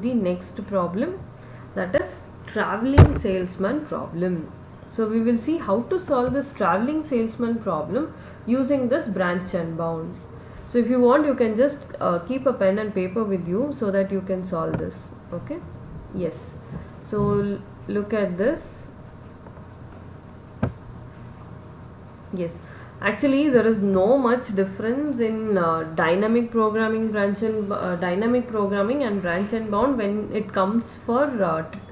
the next problem, that is traveling salesman problem. So we will see how to solve this traveling salesman problem using this branch and bound. So if you want, you can just keep a pen and paper with you so that you can solve this. Okay, yes. So look at this. Yes, actually there is no much difference in dynamic programming and branch and bound when it comes for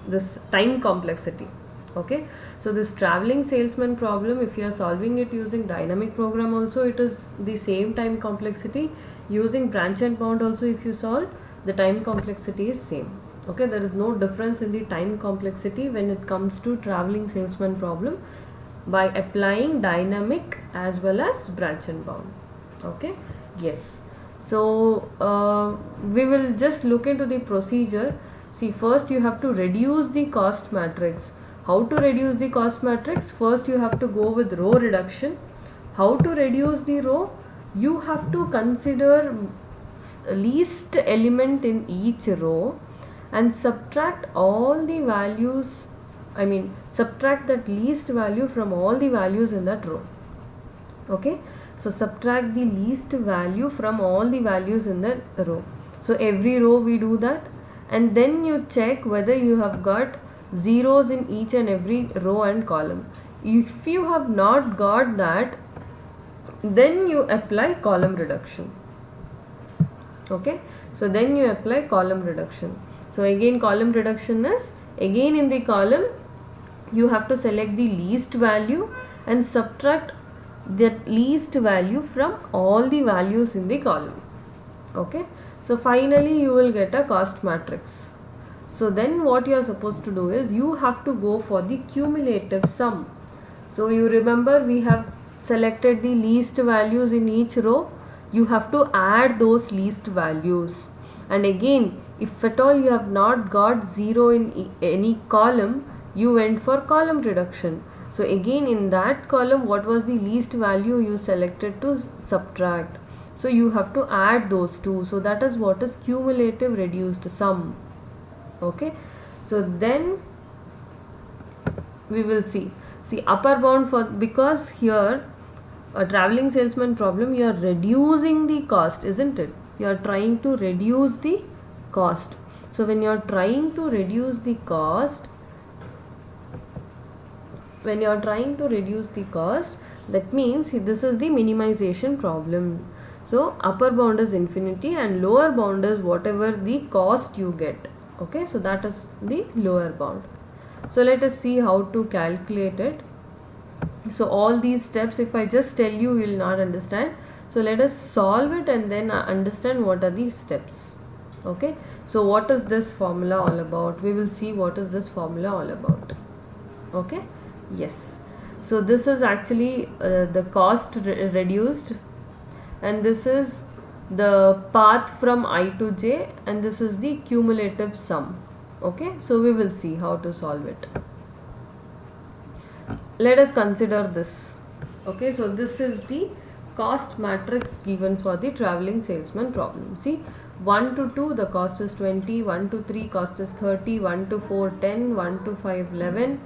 this time complexity. Okay, so this traveling salesman problem, if you are solving it using dynamic program also, it is the same time complexity. Using branch and bound also, if you solve, the time complexity is same. Okay, there is no difference in the time complexity when it comes to traveling salesman problem by applying dynamic as well as branch and bound. Okay, yes. So we will just look into the procedure. See, first you have to reduce the cost matrix. How to reduce the cost matrix? First you have to go with row reduction. How to reduce the row? You have to consider least element in each row and subtract all the values, subtract that least value from all the values in that row. Okay, so subtract the least value from all the values in the row. So every row we do that, and then you check whether you have got zeros in each and every row and column. If you have not got that, then you apply column reduction. Okay, so then you apply column reduction. So again, column reduction is, again in the column you have to select the least value and subtract that least value from all the values in the column. Okay, so finally you will get a cost matrix. So then what you are supposed to do is, you have to go for the cumulative sum. So you remember, we have selected the least values in each row. You have to add those least values, and again, if at all you have not got zero in any column, you went for column reduction. So again, in that column, what was the least value you selected to subtract? So you have to add those two. So that is what is cumulative reduced sum. Okay, so then we will see upper bound for, because here a traveling salesman problem, you are reducing the cost, isn't it? You are trying to reduce the cost. So when you are trying to reduce the cost, that means this is the minimization problem. So upper bound is infinity and lower bound is whatever the cost you get. Okay, so that is the lower bound. So let us see how to calculate it. So all these steps, if I just tell you, you will not understand. So let us solve it and then understand what are the steps. Okay, so what is this formula all about? We will see what is this formula all about. Okay, yes. So this is actually the cost reduced, and this is the path from I to j, and this is the cumulative sum. Okay, so we will see how to solve it. Let us consider this. Okay, so this is the cost matrix given for the traveling salesman problem. See, 1 to 2 the cost is 20, 1 to 3 cost is 30, 1 to 4 10, 1 to 5 11,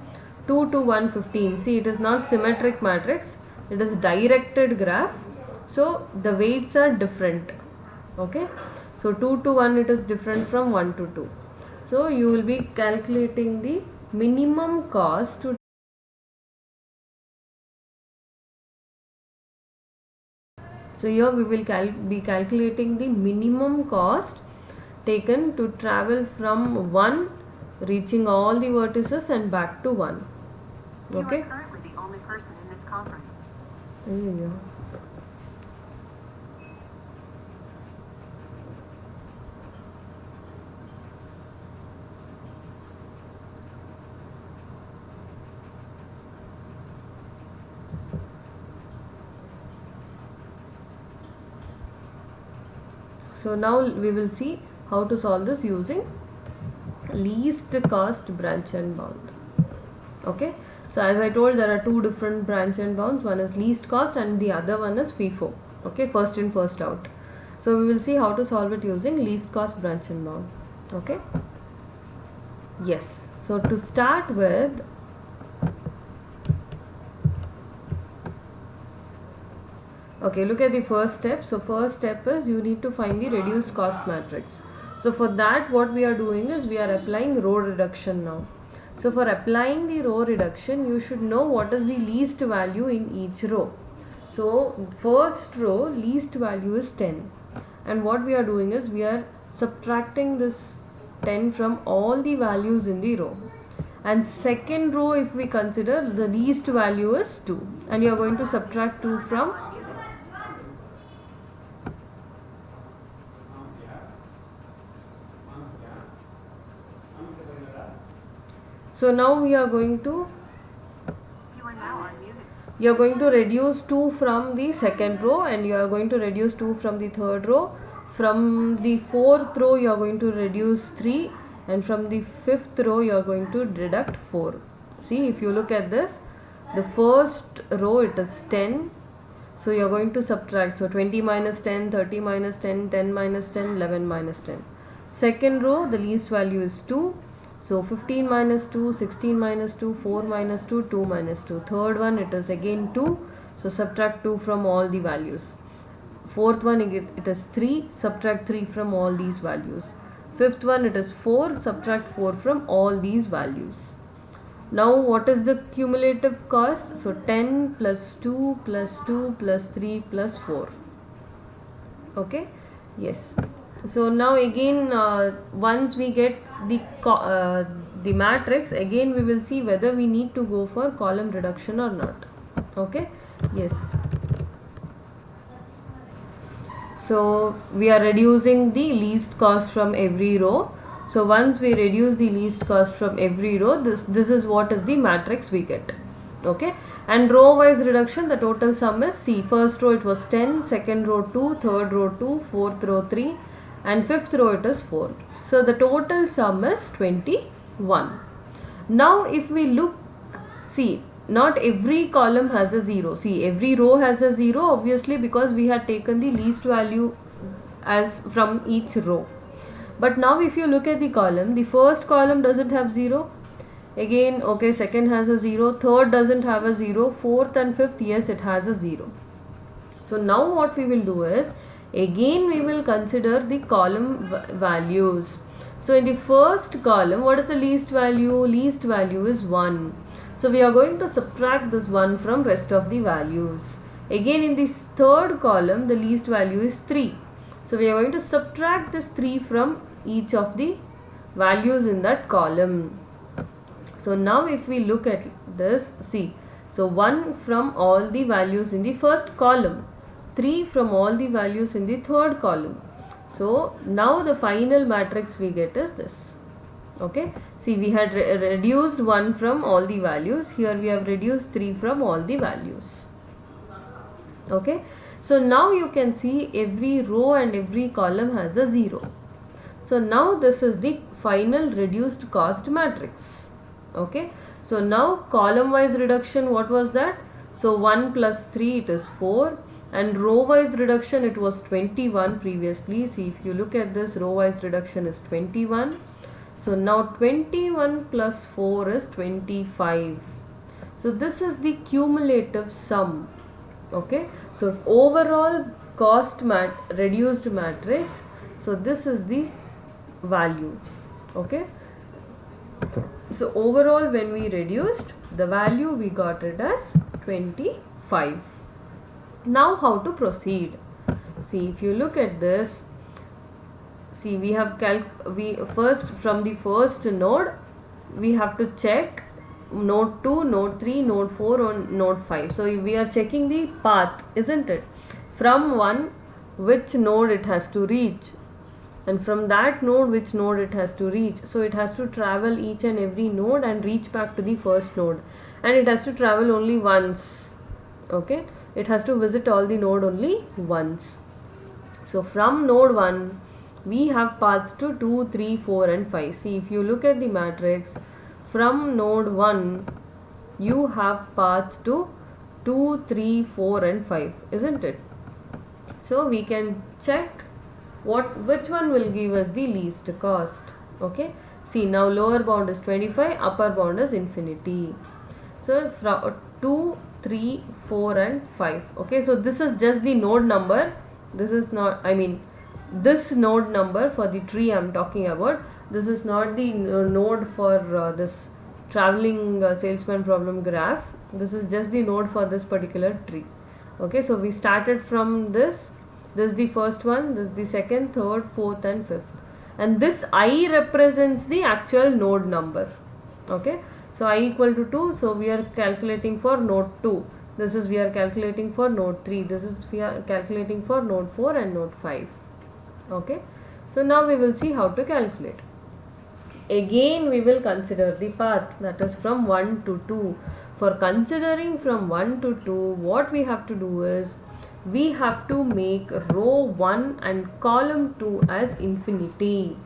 2 to 1 15. See, it is not symmetric matrix, it is directed graph. So the weights are different. Okay, so 2 to 1 it is different from 1 to 2. So you will be calculating the minimum cost to, so here we will be calculating the minimum cost taken to travel from 1 reaching all the vertices and back to 1. Okay, you are currently the only person in this conference. Yeah. So now we will see how to solve this using least cost branch and bound. Okay, so as I told, there are two different branch and bounds. One is least cost and the other one is FIFO. Okay, first in first out. So we will see how to solve it using least cost branch and bound. Okay. Yes. So to start with, okay, look at the first step. So first step is you need to find the reduced cost matrix. So for that, what we are doing is we are applying row reduction now. So for applying the row reduction, you should know what is the least value in each row. So first row least value is 10, and what we are doing is we are subtracting this 10 from all the values in the row. And second row, if we consider, the least value is 2, and you are going to subtract 2 from. So now we are going to, You are now unmuted. you are going to reduce 2 from the second row, and you are going to reduce 2 from the third row. From the fourth row you are going to reduce 3, and from the fifth row you are going to deduct 4. See, if you look at this, the first row it is 10, so you are going to subtract, so 20 minus 10, 30 minus 10, 10 minus 10, 11 minus 10. Second row, the least value is 2, so 15 minus 2, 16 minus 2, 4 minus 2, 2 minus 2. Third one, it is again 2, so subtract 2 from all the values. Fourth one, it is 3, subtract 3 from all these values. Fifth one, it is 4, subtract 4 from all these values. Now what is the cumulative cost? So 10 plus 2 plus 2 plus 3 plus 4. Okay, yes. So now again, once we get the matrix, again we will see whether we need to go for column reduction or not. Okay, yes. So we are reducing the least cost from every row. So once we reduce the least cost from every row, this is what is the matrix we get. Okay, and row wise reduction, the total sum is, see, first row it was 10, second row 2, third row 2, fourth row 3, and fifth row it is 4. So the total sum is 21. Now if we look, see, not every column has a 0. See, every row has a 0, obviously, because we had taken the least value as from each row. But now if you look at the column, the first column doesn't have 0. Again, okay, second has a 0, third doesn't have a 0, fourth and fifth, yes, it has a 0. So now what we will do is, again we will consider the column values. So in the first column, what is the least value? Least value is 1. So we are going to subtract this 1 from rest of the values. Again in this third column, the least value is 3. So we are going to subtract this 3 from each of the values in that column. So now if we look at this, see, so 1 from all the values in the first column, 3 from all the values in the third column. So now the final matrix we get is this. Okay, see, we had reduced 1 from all the values, here we have reduced 3 from all the values. Okay, so now you can see every row and every column has a 0. So now this is the final reduced cost matrix. Okay, so now column wise reduction, what was that? So 1 plus 3, it is 4, and row wise reduction, it was 21 previously. See, if you look at this, row wise reduction is 21. So now 21 plus 4 is 25. So this is the cumulative sum. Okay, so overall cost reduced matrix, so this is the value. Okay, so overall when we reduced, the value we got it as 25. Now how to proceed? See, if you look at this, see, we have first from the first node we have to check node 2, node 3, node 4 or node 5. So we are checking the path, isn't it? From one, which node it has to reach, and from that node which node it has to reach. So it has to travel each and every node and reach back to the first node, and it has to travel only once. Okay, it has to visit all the node only once. So from node 1 we have paths to 2, 3, 4 and 5. See, if you look at the matrix, from node 1 you have paths to 2, 3, 4 and 5, isn't it? So we can check which one will give us the least cost. Okay, See, now lower bound is 25, upper bound is infinity. So from 2, 3, 4 and 5. Okay, so this is just the node number. This is not, I mean, this node number for the tree I am talking about. This is not the node for this traveling salesman problem graph. This is just the node for this particular tree. Okay, so we started from this. This is the first one, this is the second, third, fourth and fifth. And this I represents the actual node number. Okay, so I equal to 2, so we are calculating for node 2. This is we are calculating for node 3. This is we are calculating for node 4 and node 5. Okay, so now we will see how to calculate. Again we will consider the path, that is from 1 to 2. For considering from 1 to 2, what we have to do is we have to make row 1 and column 2 as infinity.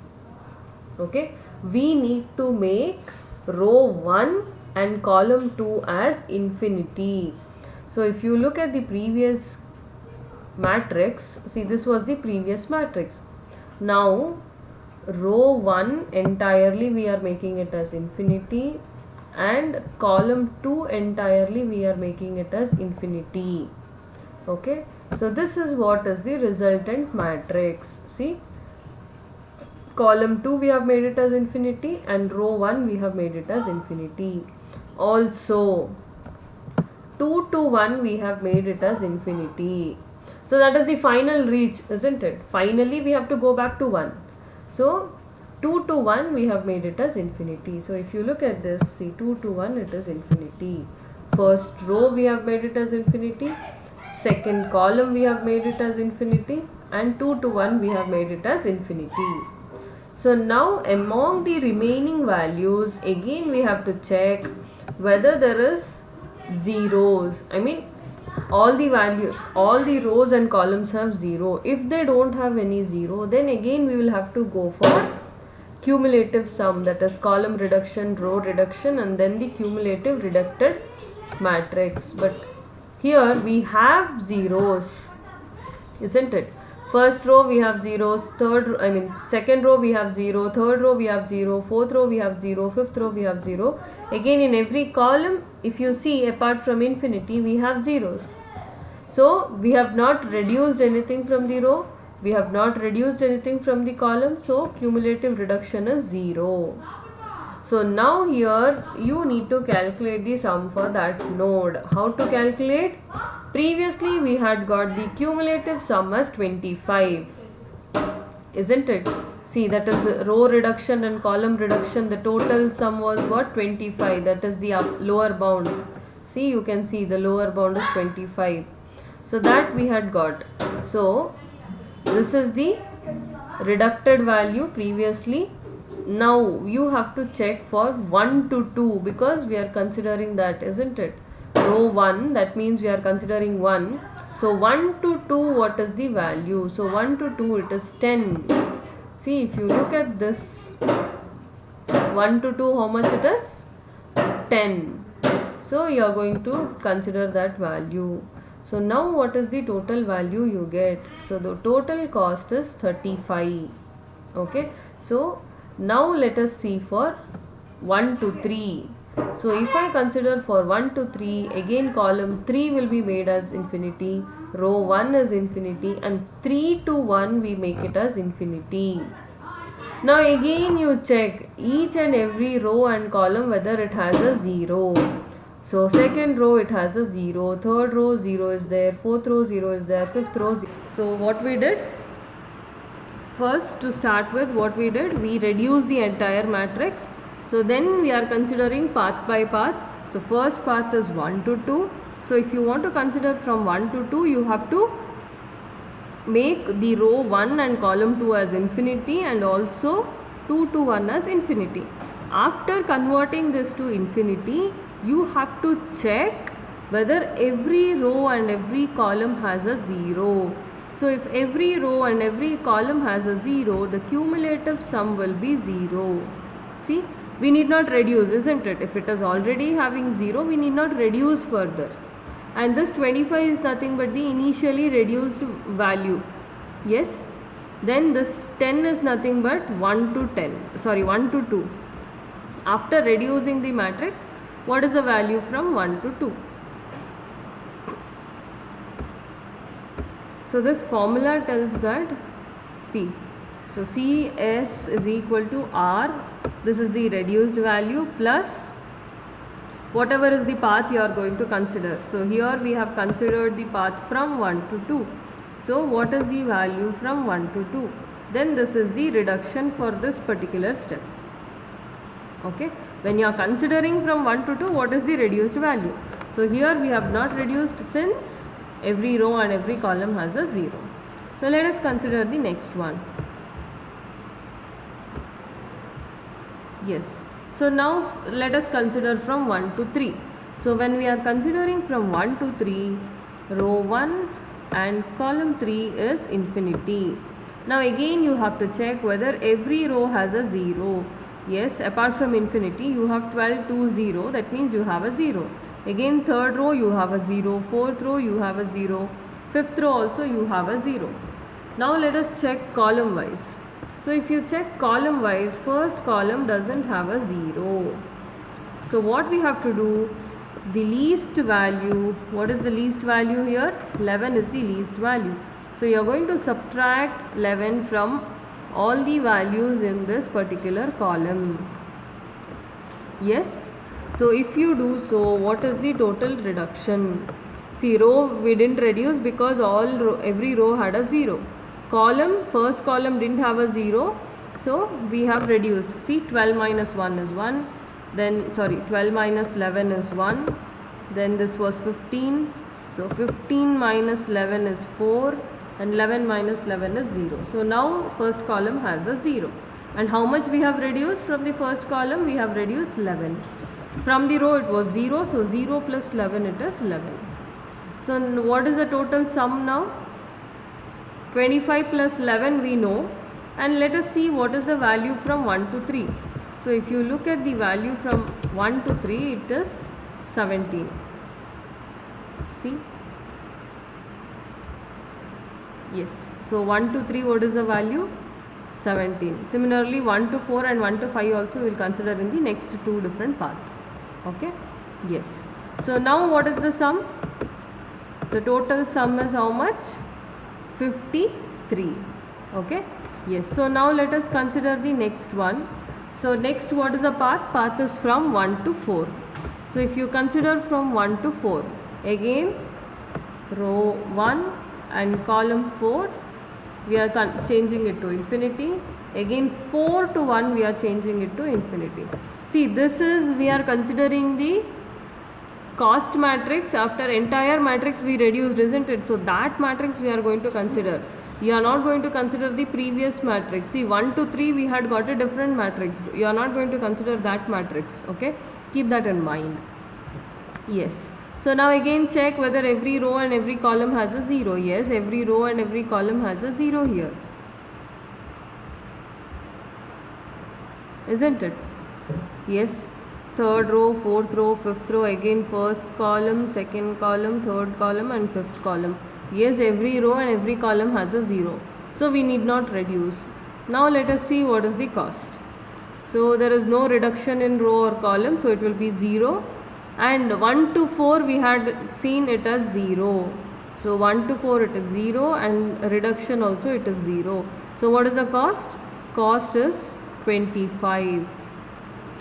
Okay, we need to make row 1 and column 2 as infinity. So if you look at the previous matrix, see, this was the previous matrix. Now row 1 entirely we are making it as infinity, and column 2 entirely we are making it as infinity. Okay, so this is what is the resultant matrix. See, column 2 we have made it as infinity, and row 1 we have made it as infinity. Also 2 to 1 we have made it as infinity. So that is the final reach, isn't it? Finally we have to go back to 1. So 2 to 1 we have made it as infinity. So if you look at this, see, 2 to 1 it is infinity. First row we have made it as infinity, second column we have made it as infinity, and 2 to 1 we have made it as infinity. So now among the remaining values, again we have to check whether there is zeros. I mean, all the values, all the rows and columns have 0. If they don't have any 0, then again we will have to go for cumulative sum, that is column reduction, row reduction, and then the cumulative reducted matrix. But here we have zeros, isn't it? First row we have zeros, second row we have 0, third row we have 0, fourth row we have 0, fifth row we have 0. Again in every column, if you see, apart from infinity, we have zeros. So we have not reduced anything from the row, we have not reduced anything from the column, so cumulative reduction is 0. So now here you need to calculate the sum for that node. How to calculate? Previously we had got the cumulative sum as 25, isn't it? See, that is row reduction and column reduction. The total sum was what? 25. That is the lower bound. See, you can see the lower bound is 25. So that we had got. So this is the reducted value previously. Now you have to check for 1 to 2, because we are considering that, isn't it? Row 1, that means we are considering 1. So 1 to 2, what is the value? So 1 to 2, it is 10. See, if you look at this, 1 to 2, how much it is? 10. So you are going to consider that value. So now what is the total value you get? So the total cost is 35. Okay, so now let us see for 1 to 3. So if I consider for 1 to 3, again column 3 will be made as infinity, row 1 is infinity, and 3 to 1 we make it as infinity. Now again you check each and every row and column whether it has a 0. So second row it has a 0, third row 0 is there, fourth row 0 is there, fifth row 0. So what we did? First, to start with, what we did, we reduced the entire matrix. So then we are considering path by path. So first path is 1 to 2. So if you want to consider from 1 to 2, you have to make the row 1 and column 2 as infinity, and also 2 to 1 as infinity. After converting this to infinity, you have to check whether every row and every column has a 0. So if every row and every column has a 0, the cumulative sum will be 0. See, we need not reduce, isn't it? If it is already having 0, we need not reduce further. And this 25 is nothing but the initially reduced value. Yes. Then this 10 is nothing but 1 to 10, sorry 1 to 2. After reducing the matrix, what is the value from 1 to 2? So this formula tells that, see, so CS is equal to R, this is the reduced value, plus whatever is the path you are going to consider. So here we have considered the path from 1 to 2. So what is the value from 1 to 2? Then this is the reduction for this particular step. Okay, when you are considering from 1 to 2, what is the reduced value? So here we have not reduced since every row and every column has a 0. So let us consider the next one. Yes, so now let us consider from 1 to 3. So when we are considering from 1 to 3, row 1 and column 3 is infinity. Now again you have to check whether every row has a 0. Yes, apart from infinity you have 12 to 0, that means you have a 0. Again third row you have a 0, fourth row you have a 0, fifth row also you have a 0. Now let us check column wise. So if you check column wise, first column doesn't have a 0. So what we have to do, the least value, what is the least value here? 11 is the least value. So you are going to subtract 11 from all the values in this particular column. Yes. So if you do so, what is the total reduction? See, row we didn't reduce because every row had a 0. Column, first column didn't have a 0, so we have reduced. See, 12 minus 1 is 1, then 12 minus 11 is 1, then this was 15, so 15 minus 11 is 4, and 11 minus 11 is 0. So now first column has a 0. And how much we have reduced from the first column? We have reduced 11. From the row it was 0, so 0 plus 11, it is 11. So what is the total sum now? 25 plus 11 we know, and let us see what is the value from 1 to 3. So if you look at the value from 1 to 3, it is 17. See? Yes. So 1 to 3, what is the value? 17. Similarly 1 to 4 and 1 to 5 also we will consider in the next two different paths. Okay? Yes. So now what is the sum? The total sum is how much? 53. Okay? Yes. So now let us consider the next one. So next, what is the path? Path is from 1 to 4. So if you consider from 1 to 4, again row 1 and column 4, we are changing it to infinity. Again 4 to 1, we are changing it to infinity. See, this is, we are considering the cost matrix. After entire matrix we reduced, isn't it? So that matrix we are going to consider. You are not going to consider the previous matrix. See, 1 to 3 we had got a different matrix. You are not going to consider that matrix. Okay, keep that in mind. Yes. So now again check whether every row and every column has a 0. Yes, every row and every column has a 0 here, isn't it? Yes. Third row, fourth row, fifth row, again first column, second column, third column and fifth column. Yes, every row and every column has a 0. So we need not reduce. Now let us see what is the cost. So there is no reduction in row or column, so it will be 0. And 1 to 4 we had seen it as 0. So 1 to 4 it is 0, and reduction also it is 0. So what is the cost? Cost is 25.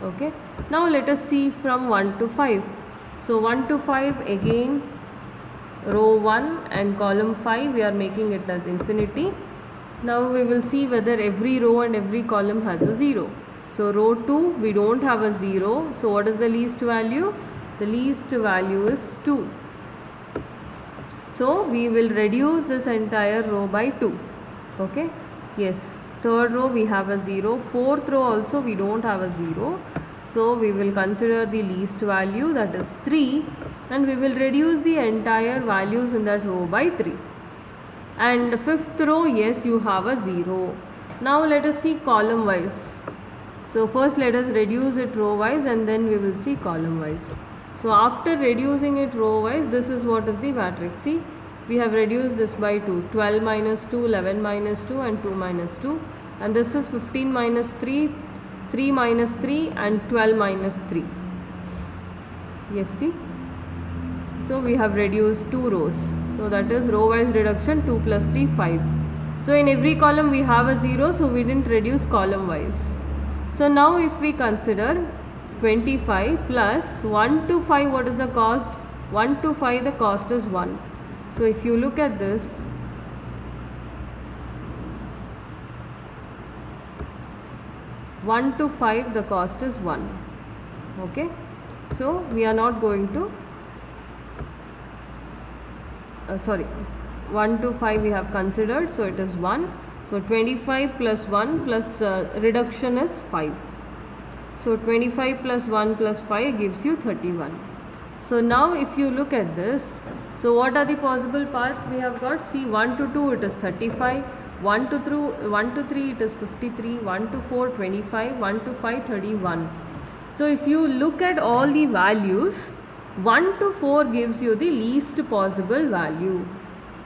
Okay. Now let us see from 1 to 5. So 1 to 5, again row 1 and column 5 we are making it as infinity. Now we will see whether every row and every column has a 0. So row 2 we don't have a 0. So what is the least value? The least value is 2. So we will reduce this entire row by 2. Okay. Yes. Third row we have a 0. Fourth row also we don't have a 0. So we will consider the least value, that is 3, and we will reduce the entire values in that row by 3. And fifth row, yes, you have a 0. Now let us see column wise. So first let us reduce it row wise and then we will see column wise. So after reducing it row wise, this is what is the matrix. See, we have reduced this by 2. 12 minus 2, 11 minus 2 and 2 minus 2, and this is 15 minus 3, 3 minus 3 and 12 minus 3. Yes, see, so we have reduced 2 rows, so that is row wise reduction. 2 plus 3, 5. So in every column we have a 0, so we didn't reduce column wise. So now if we consider 25 plus 1 to 5, what is the cost? 1 to 5, the cost is 1. So if you look at this, (1 to 5) the cost is 1. Okay, so we are not going to 1 to 5 we have considered, so it is 1. So 25 plus 1 plus reduction is 5. So 25 plus 1 plus 5 gives you 31. So now if you look at this, so what are the possible paths we have got? See, 1 to 2 it is 35, 1 to 3 it is 53, 1 to 4 25, 1 to 5 31. So if you look at all the values, 1 to 4 gives you the least possible value,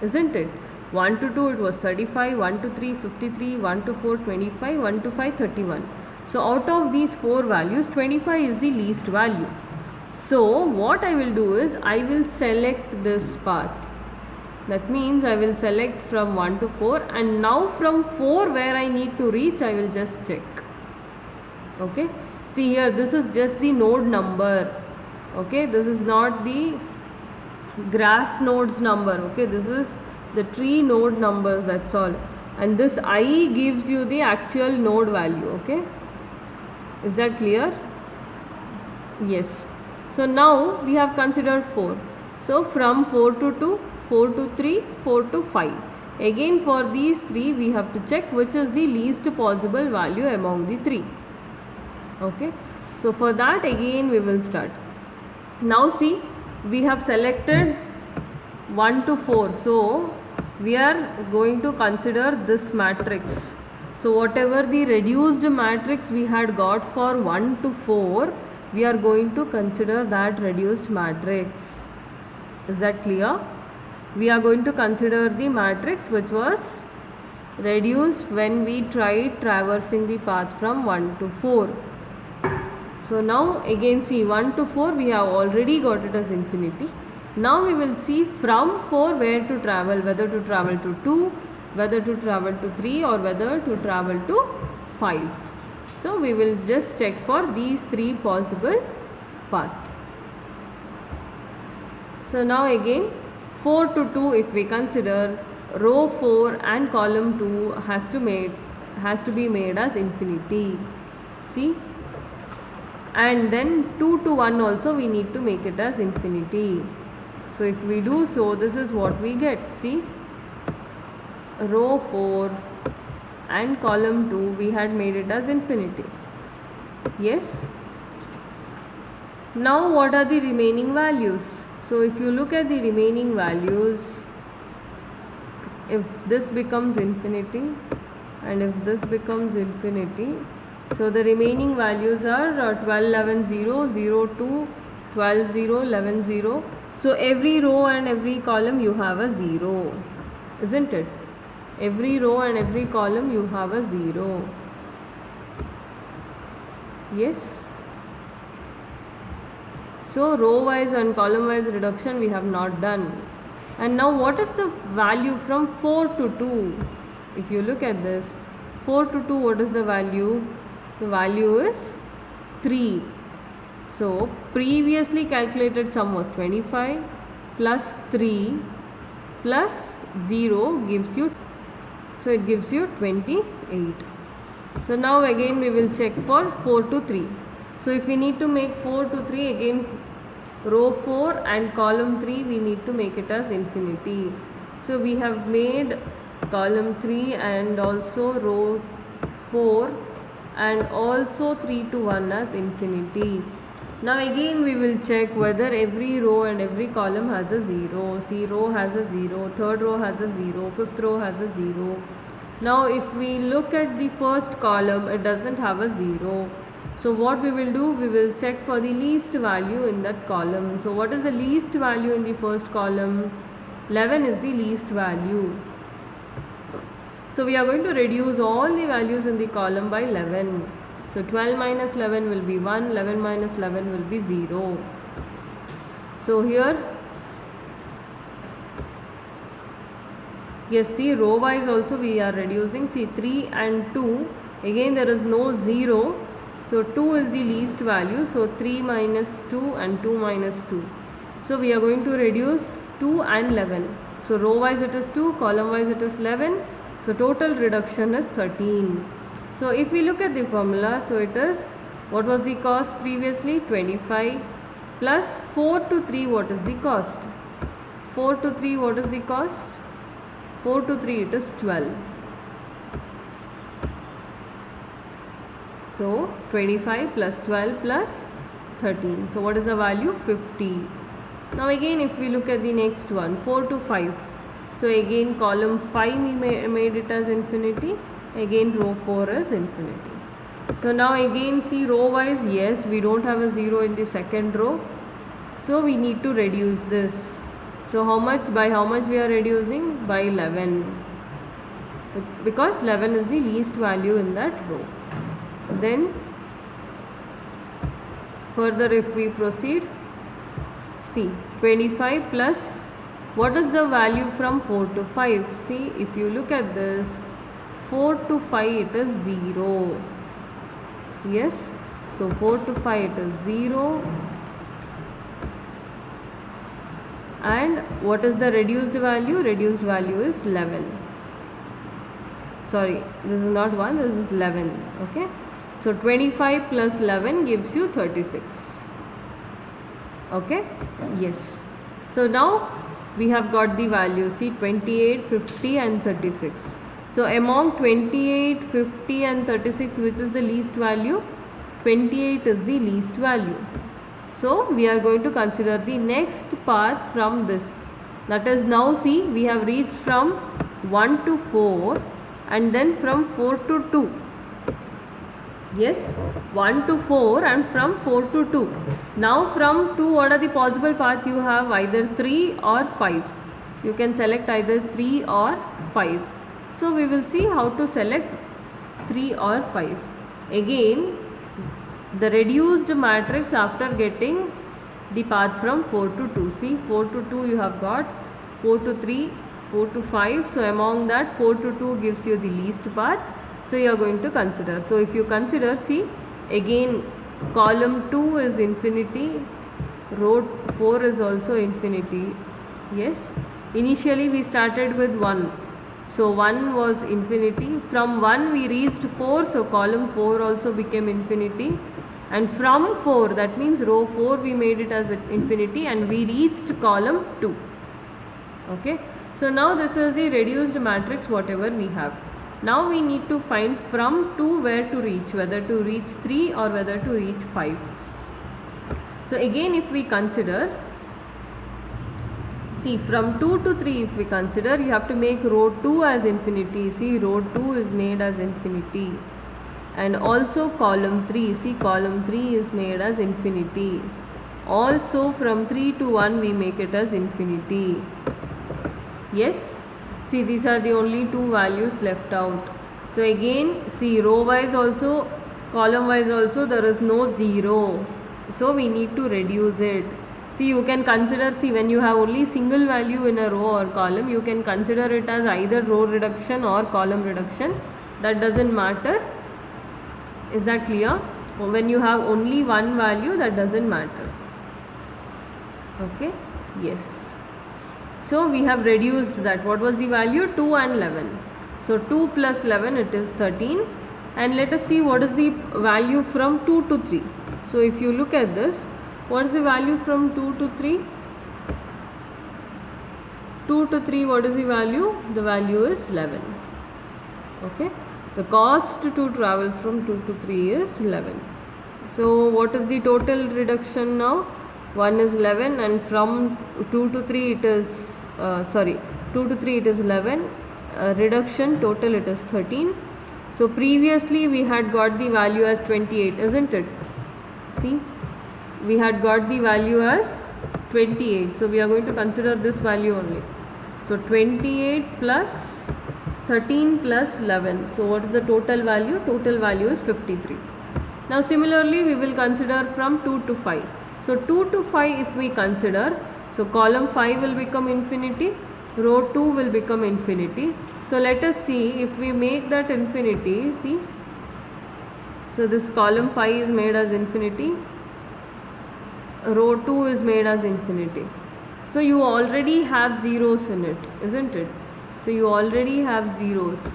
isn't it? 1 to 2 it was 35, 1 to 3 53, 1 to 4 25, 1 to 5 31. So out of these 4 values, 25 is the least value. So what I will do is, I will select this path. That means I will select from 1 to 4, and now from 4 where I need to reach, I will just check. Okay, see here, this is just the node number. Okay, this is not the graph nodes number. Okay, this is the tree node numbers, that's all. And this I gives you the actual node value. Okay, is that clear? Yes. So now we have considered 4. So from 4 to 2, 4 to 3, 4 to 5. Again for these 3 we have to check which is the least possible value among the 3. Okay, so for that again we will start. Now see, we have selected 1 to 4, so we are going to consider this matrix. So whatever the reduced matrix we had got for 1 to 4, we are going to consider that reduced matrix. Is that clear? We are going to consider the matrix which was reduced when we tried traversing the path from 1 to 4. So now again see, 1 to 4 we have already got it as infinity. Now we will see from 4 where to travel, whether to travel to 2, whether to travel to 3 or whether to travel to 5. So we will just check for these 3 possible paths. So now again 4 to 2, if we consider, row 4 and column 2 has to be made as infinity. See, and then 2 to 1 also we need to make it as infinity. So if we do so, this is what we get. See, row 4 and column 2 we had made it as infinity. Yes. Now what are the remaining values? So if you look at the remaining values, if this becomes infinity and if this becomes infinity, so the remaining values are 12, 11, 0, 0, 2, 12, 0, 11, 0. So every row and every column you have a 0, isn't it? Every row and every column you have a 0. Yes. So row wise and column wise reduction we have not done. And now what is the value from 4 to 2? If you look at this, 4 to 2, what is the value? The value is 3. So previously calculated sum was 25 plus 3 plus 0 gives you, so it gives you 28. So now again we will check for 4 to 3. So if we need to make 4 to 3, again row 4 and column 3 we need to make it as infinity. So we have made column 3 and also row 4 and also 3 to 1 as infinity. Now again we will check whether every row and every column has a 0. See, row has a 0, third row has a 0, fifth row has a 0. Now if we look at the first column, it doesn't have a 0. So what we will do, we will check for the least value in that column. So what is the least value in the first column? 11 is the least value. So we are going to reduce all the values in the column by 11. So 12 minus 11 will be 1, 11 minus 11 will be 0. So here, yes, see, row wise also we are reducing. See, 3 and 2, again there is no 0. So 2 is the least value. So 3 minus 2 and 2 minus 2. So we are going to reduce 2 and 11. So row wise it is 2, column wise it is 11. So total reduction is 13. So if we look at the formula, so it is, what was the cost previously? 25 plus 4 to 3, what is the cost? 4 to 3, what is the cost? 4 to 3, it is 12. So 25 plus 12 plus 13. So what is the value? 50. Now again if we look at the next one, 4 to 5. So again column 5 we made it as infinity. Again row 4 is infinity. So now again see row wise, yes, we don't have a 0 in the second row. So we need to reduce this. So how much, by how much we are reducing? By 11. Because 11 is the least value in that row. Then further if we proceed, see 25 plus, what is the value from 4 to 5? See, if you look at this, 4 to 5 it is 0. Yes, so 4 to 5 it is 0. And what is the reduced value? Reduced value is 11. Sorry, this is not 1, this is 11. Okay, so 25 plus 11 gives you 36. Okay, yes. So now we have got the value, see 28, 50 and 36. So among 28, 50 and 36, which is the least value? 28 is the least value. So we are going to consider the next path from this. That is, now see, we have reached from 1 to 4 and then from 4 to 2. Yes, 1 to 4 and from 4 to 2. Now from 2, what are the possible paths you have? Either 3 or 5. You can select either 3 or 5. So we will see how to select 3 or 5. Again, the reduced matrix after getting the path from 4 to 2. See, 4 to 2 you have got, 4 to 3, 4 to 5. So among that, 4 to 2 gives you the least path. So you are going to consider. So if you consider, see, again column 2 is infinity, row 4 is also infinity. Yes, initially we started with 1. So 1 was infinity. From 1 we reached 4. So column 4 also became infinity. And from 4, that means row 4 we made it as infinity and we reached column 2. Okay. So now this is the reduced matrix whatever we have. Now we need to find from 2 where to reach, whether to reach 3 or whether to reach 5. So again if we consider, see from 2 to 3 if we consider, you have to make row 2 as infinity. See, row 2 is made as infinity. And also column 3, see column 3 is made as infinity. Also from 3 to 1 we make it as infinity. Yes. See, these are the only 2 values left out. So again, see, row wise also, column wise also, there is no 0. So we need to reduce it. See, you can consider, see, when you have only single value in a row or column, you can consider it as either row reduction or column reduction. That doesn't matter. Is that clear? When you have only one value, that doesn't matter. Okay? Yes. So we have reduced that. What was the value? 2 and 11. So 2 plus 11, it is 13. And let us see what is the value from 2 to 3. So if you look at this, what is the value from 2 to 3? 2 to 3, what is the value? The value is 11. Okay. The cost to travel from 2 to 3 is 11. So what is the total reduction now? 1 is 11 and from 2 to 3 it is 2 to 3 it is 11. Reduction total it is 13. So previously we had got the value as 28, isn't it? See, we had got the value as 28. So we are going to consider this value only. So 28 plus 13 plus 11. So what is the total value? Total value is 53. Now similarly we will consider from 2 to 5. So 2 to 5 if we consider, so column 5 will become infinity, row 2 will become infinity. So let us see if we make that infinity, see. So this column 5 is made as infinity, row 2 is made as infinity. So you already have zeros in it, isn't it? So you already have zeros.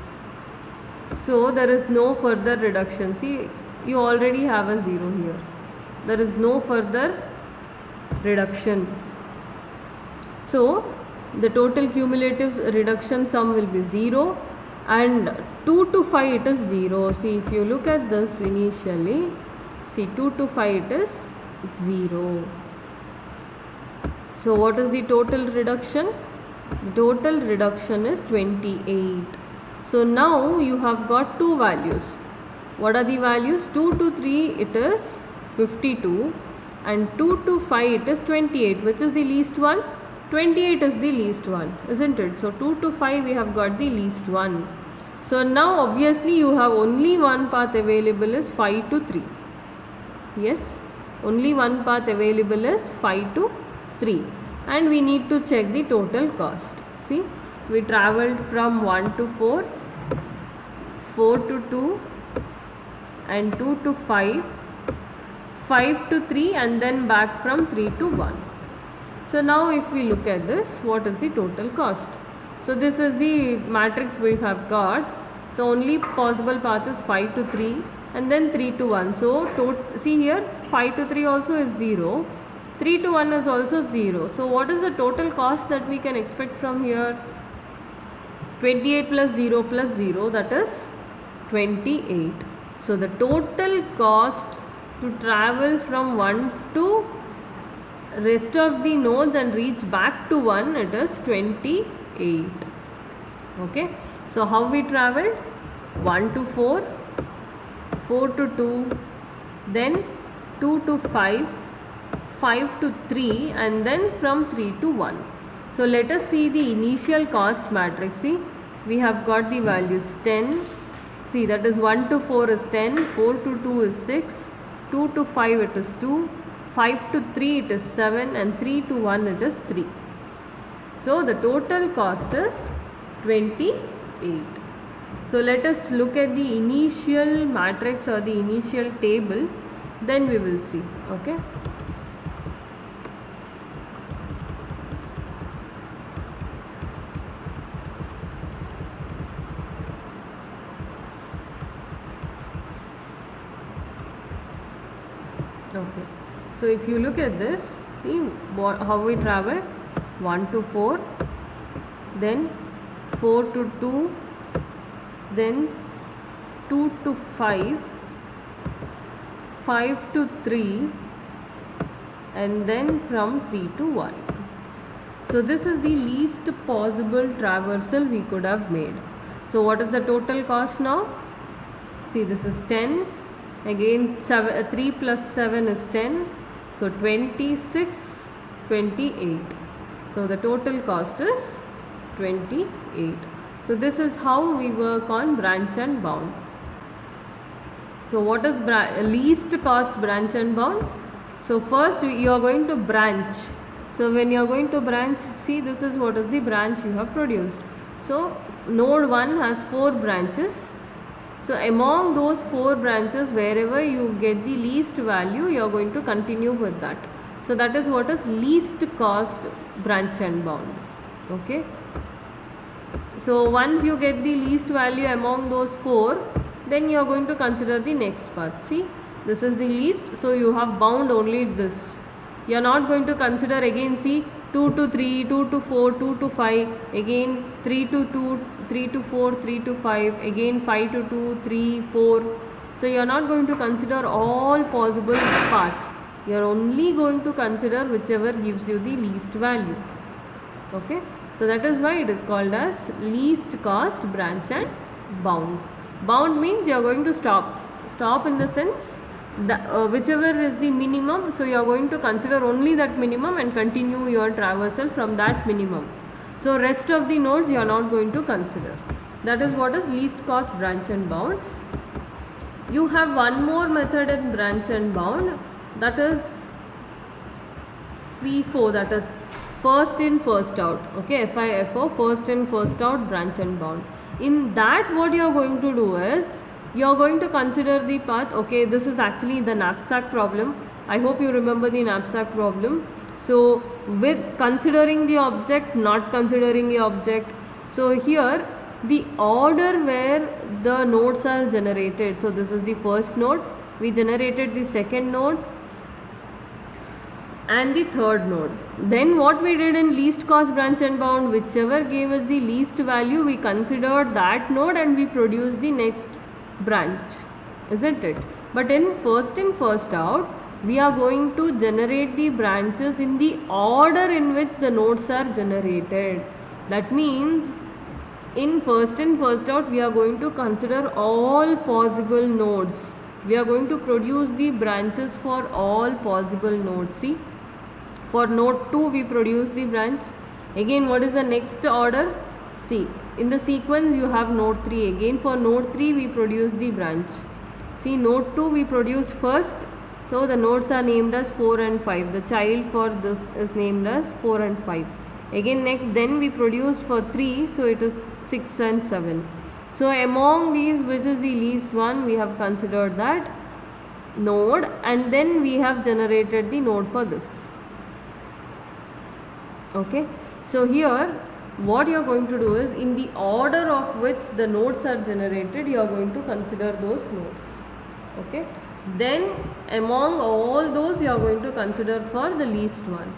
So there is no further reduction. See, you already have a 0 here. There is no further reduction. So the total cumulative reduction sum will be 0, and 2 to 5 it is 0. See, if you look at this initially, see 2 to 5 it is 0. So what is the total reduction? The total reduction is 28. So now you have got two values. What are the values? 2 to 3 it is 52 and 2 to 5 it is 28. Which is the least one? 28 is the least one, isn't it? So 2 to 5 we have got the least one. So now obviously you have only one path available is 5 to 3. Yes, only one path available is 5 to 3, and we need to check the total cost. See, we travelled from 1 to 4, 4 to 2 and 2 to 5, 5 to 3 and then back from 3 to 1. So now if we look at this, what is the total cost? So this is the matrix we have got. So only possible path is 5 to 3 and then 3 to 1. So see here, 5 to 3 also is 0. 3 to 1 is also 0. So what is the total cost that we can expect from here? 28 plus 0 plus 0, that is 28. So the total cost to travel from 1 to rest of the nodes and reach back to 1, it is 28. Okay. So how we traveled? 1 to 4, 4 to 2, then 2 to 5, 5 to 3 and then from 3 to 1. So let us see the initial cost matrix. See, we have got the values 10. See, that is 1 to 4 is 10, 4 to 2 is 6, 2 to 5 it is 2, 5 to 3 it is 7 and 3 to 1 it is 3. So the total cost is 28. So let us look at the initial matrix or the initial table, then we will see. Okay. Okay. So if you look at this, see how we travel. 1 to 4, then 4 to 2, then 2 to 5, 5 to 3 and then from 3 to 1. So this is the least possible traversal we could have made. So what is the total cost now? See, this is 10. Again 3 plus 7 is 10. So 26, 28. So the total cost is 28. So this is how we work on branch and bound. So what is least cost branch and bound? So first you are going to branch. So when you are going to branch, see, this is what is the branch you have produced. So node 1 has 4 branches. So among those 4 branches, wherever you get the least value, you are going to continue with that. So that is what is least cost branch and bound. Okay. So once you get the least value among those 4, then you are going to consider the next path. See, this is the least, so you have bound only this. You are not going to consider again, see, 2 to 3, 2 to 4, 2 to 5, again 3 to 2, 3 to 4, 3 to 5, again 5 to 2, 3, 4. So you are not going to consider all possible paths. You are only going to consider whichever gives you the least value. Okay. So that is why it is called as least cost branch and bound. Bound means you are going to stop. Stop in the sense that whichever is the minimum, so you are going to consider only that minimum and continue your traversal from that minimum. So rest of the nodes you are not going to consider. That is what is least cost branch and bound. You have one more method in branch and bound, that is FIFO, that is first in first out. Okay, FIFO, first in first out branch and bound. In that, what you are going to do is you are going to consider the path. Okay, this is actually the knapsack problem. I hope you remember the knapsack problem. So with considering the object, not considering the object. So here the order where the nodes are generated. So this is the first node. We generated the second node and the third node. Then what we did in least cost branch and bound, whichever gave us the least value, we considered that node and we produced the next branch, isn't it? But in first out, we are going to generate the branches in the order in which the nodes are generated. That means in first out, we are going to consider all possible nodes. We are going to produce the branches for all possible nodes. See, for node 2 we produce the branch. Again, what is the next order? See, in the sequence you have node 3. Again, for node 3 we produce the branch. See, node 2 we produced first. So the nodes are named as 4 and 5. The child for this is named as 4 and 5. Again, then we produced for 3, so it is 6 and 7. So among these, which is the least one, we have considered that node and then we have generated the node for this. Okay, so here what you are going to do is in the order of which the nodes are generated, you are going to consider those nodes. Okay, then among all those you are going to consider for the least one.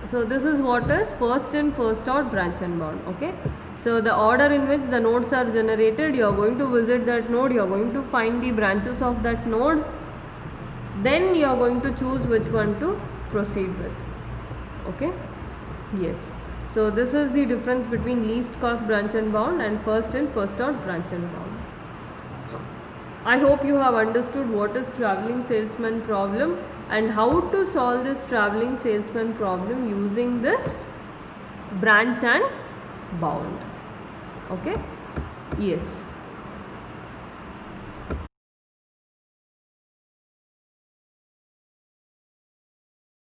So this is what is first in first out branch and bound. Okay, so the order in which the nodes are generated, you are going to visit that node, you are going to find the branches of that node, then you are going to choose which one to proceed with. Okay, yes. So this is the difference between least cost branch and bound and first in first out branch and bound. I hope you have understood what is traveling salesman problem and how to solve this traveling salesman problem using this branch and bound. Okay, yes.